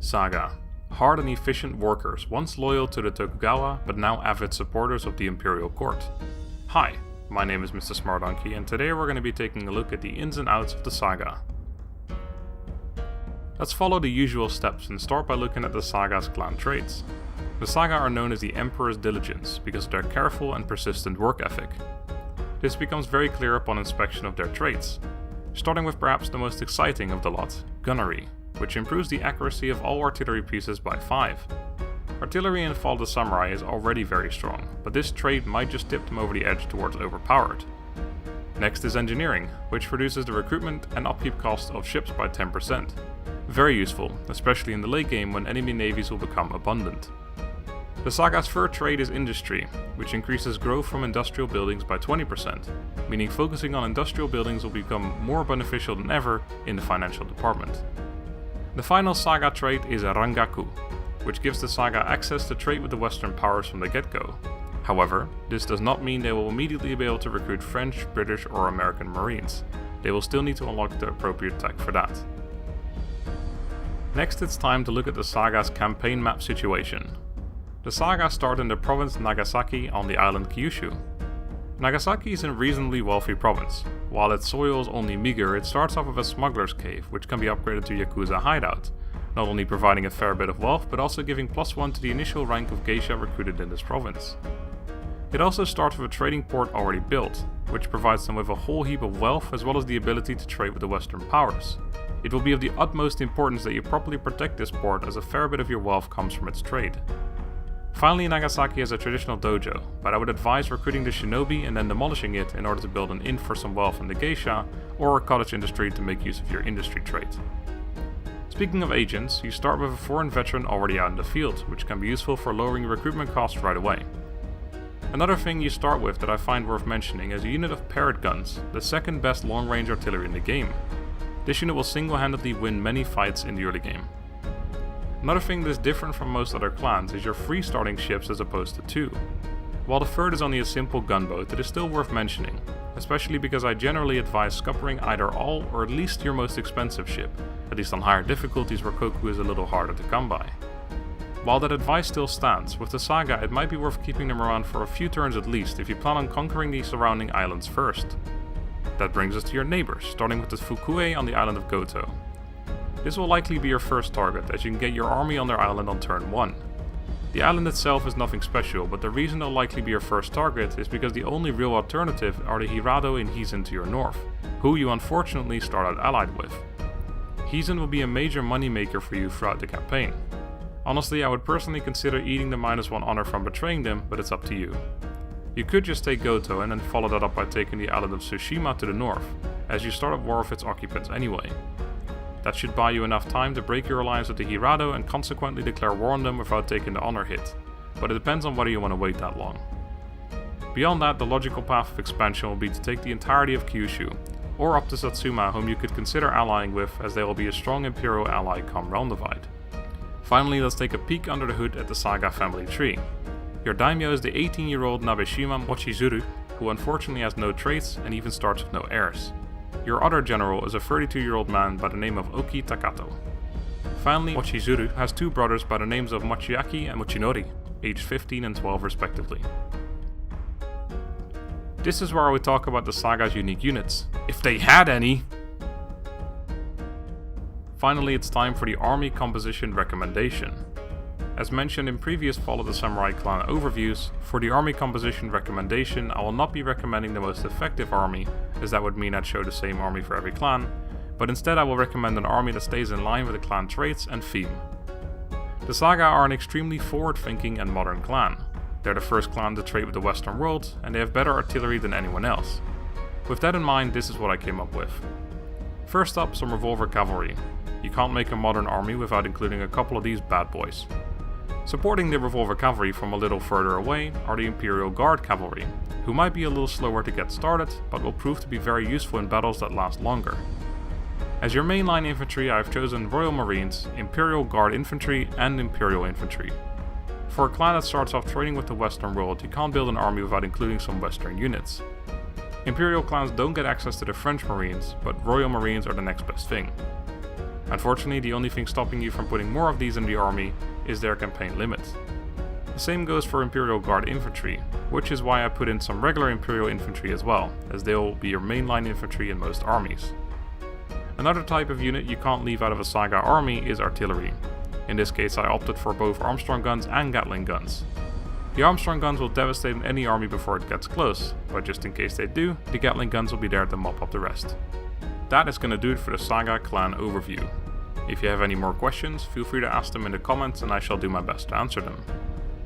Saga. Hard and efficient workers, once loyal to the Tokugawa, but now avid supporters of the Imperial court. Hi, my name is MrSmartDonkey, and today we're going to be taking a look at the ins and outs of the Saga. Let's follow the usual steps and start by looking at the Saga's clan traits. The Saga are known as the Emperor's Diligence because of their careful and persistent work ethic. This becomes very clear upon inspection of their traits, starting with perhaps the most exciting of the lot, Gunnery, which improves the accuracy of all artillery pieces by 5. Artillery in Fall of the Samurai is already very strong, but this trait might just tip them over the edge towards overpowered. Next is Engineering, which reduces the recruitment and upkeep cost of ships by 10%. Very useful, especially in the late game when enemy navies will become abundant. The Saga's third trait is Industry, which increases growth from industrial buildings by 20%, meaning focusing on industrial buildings will become more beneficial than ever in the financial department. The final Saga trait is Rangaku, which gives the Saga access to trade with the Western powers from the get-go. However, this does not mean they will immediately be able to recruit French, British or American Marines. They will still need to unlock the appropriate tech for that. Next, it's time to look at the Saga's campaign map situation. The Saga start in the province Nagasaki on the island Kyushu. Nagasaki is a reasonably wealthy province. While its soil is only meager, it starts off with a smuggler's cave, which can be upgraded to Yakuza hideout, not only providing a fair bit of wealth, but also giving +1 to the initial rank of geisha recruited in this province. It also starts with a trading port already built, which provides them with a whole heap of wealth as well as the ability to trade with the Western powers. It will be of the utmost importance that you properly protect this port, as a fair bit of your wealth comes from its trade. Finally, Nagasaki has a traditional dojo, but I would advise recruiting the shinobi and then demolishing it in order to build an inn for some wealth in the geisha, or a cottage industry to make use of your industry trait. Speaking of agents, you start with a foreign veteran already out in the field, which can be useful for lowering recruitment costs right away. Another thing you start with that I find worth mentioning is a unit of parrot guns, the second best long-range artillery in the game. This unit will single-handedly win many fights in the early game. Another thing that is different from most other clans is your 3 starting ships as opposed to 2. While the third is only a simple gunboat, it is still worth mentioning, especially because I generally advise scuppering either all or at least your most expensive ship, at least on higher difficulties where Koku is a little harder to come by. While that advice still stands, with the Saga it might be worth keeping them around for a few turns at least if you plan on conquering the surrounding islands first. That brings us to your neighbors, starting with the Fukue on the island of Goto. This will likely be your first target, as you can get your army on their island on turn 1. The island itself is nothing special, but the reason they'll likely be your first target is because the only real alternative are the Hirado and Hizen to your north, who you unfortunately start out allied with. Hizen will be a major moneymaker for you throughout the campaign. Honestly, I would personally consider eating the -1 honor from betraying them, but it's up to you. You could just take Goto and then follow that up by taking the island of Tsushima to the north, as you start at war with its occupants anyway. That should buy you enough time to break your alliance with the Hirado and consequently declare war on them without taking the honor hit, but it depends on whether you want to wait that long. Beyond that, the logical path of expansion will be to take the entirety of Kyushu, or up to Satsuma, whom you could consider allying with, as they will be a strong Imperial ally come realm divide. Finally, let's take a peek under the hood at the Saga family tree. Your daimyo is the 18-year-old Nabeshima Mochizuru, who unfortunately has no traits and even starts with no heirs. Your other general is a 32-year-old man by the name of Oki Takato. Finally, Mochizuru has 2 brothers by the names of Machiaki and Mochinori, aged 15 and 12 respectively. This is where we talk about the Saga's unique units, if they had any! Finally, it's time for the army composition recommendation. As mentioned in previous Fall of the Samurai clan overviews, for the army composition recommendation I will not be recommending the most effective army, as that would mean I'd show the same army for every clan, but instead I will recommend an army that stays in line with the clan traits and theme. The Saga are an extremely forward-thinking and modern clan. They're the first clan to trade with the Western world, and they have better artillery than anyone else. With that in mind, this is what I came up with. First up, some revolver cavalry. You can't make a modern army without including a couple of these bad boys. Supporting the revolver cavalry from a little further away are the Imperial Guard cavalry, who might be a little slower to get started, but will prove to be very useful in battles that last longer. As your mainline infantry I have chosen Royal Marines, Imperial Guard infantry and Imperial infantry. For a clan that starts off trading with the Western world, you can't build an army without including some Western units. Imperial clans don't get access to the French Marines, but Royal Marines are the next best thing. Unfortunately, the only thing stopping you from putting more of these in the army is their campaign limit. The same goes for Imperial Guard infantry, which is why I put in some regular Imperial infantry as well, as they'll be your mainline infantry in most armies. Another type of unit you can't leave out of a Saga army is artillery. In this case I opted for both Armstrong guns and Gatling guns. The Armstrong guns will devastate any army before it gets close, but just in case they do, the Gatling guns will be there to mop up the rest. That is gonna do it for the Saga clan overview. If you have any more questions, feel free to ask them in the comments and I shall do my best to answer them.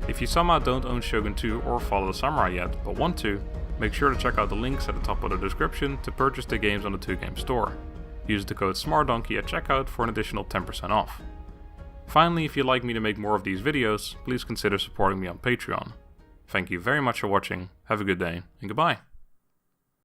If you somehow don't own Shogun 2 or Follow the Samurai yet, but want to, make sure to check out the links at the top of the description to purchase the games on the 2Game store. Use the code SmartDonkey at checkout for an additional 10% off. Finally, if you'd like me to make more of these videos, please consider supporting me on Patreon. Thank you very much for watching, have a good day, and goodbye.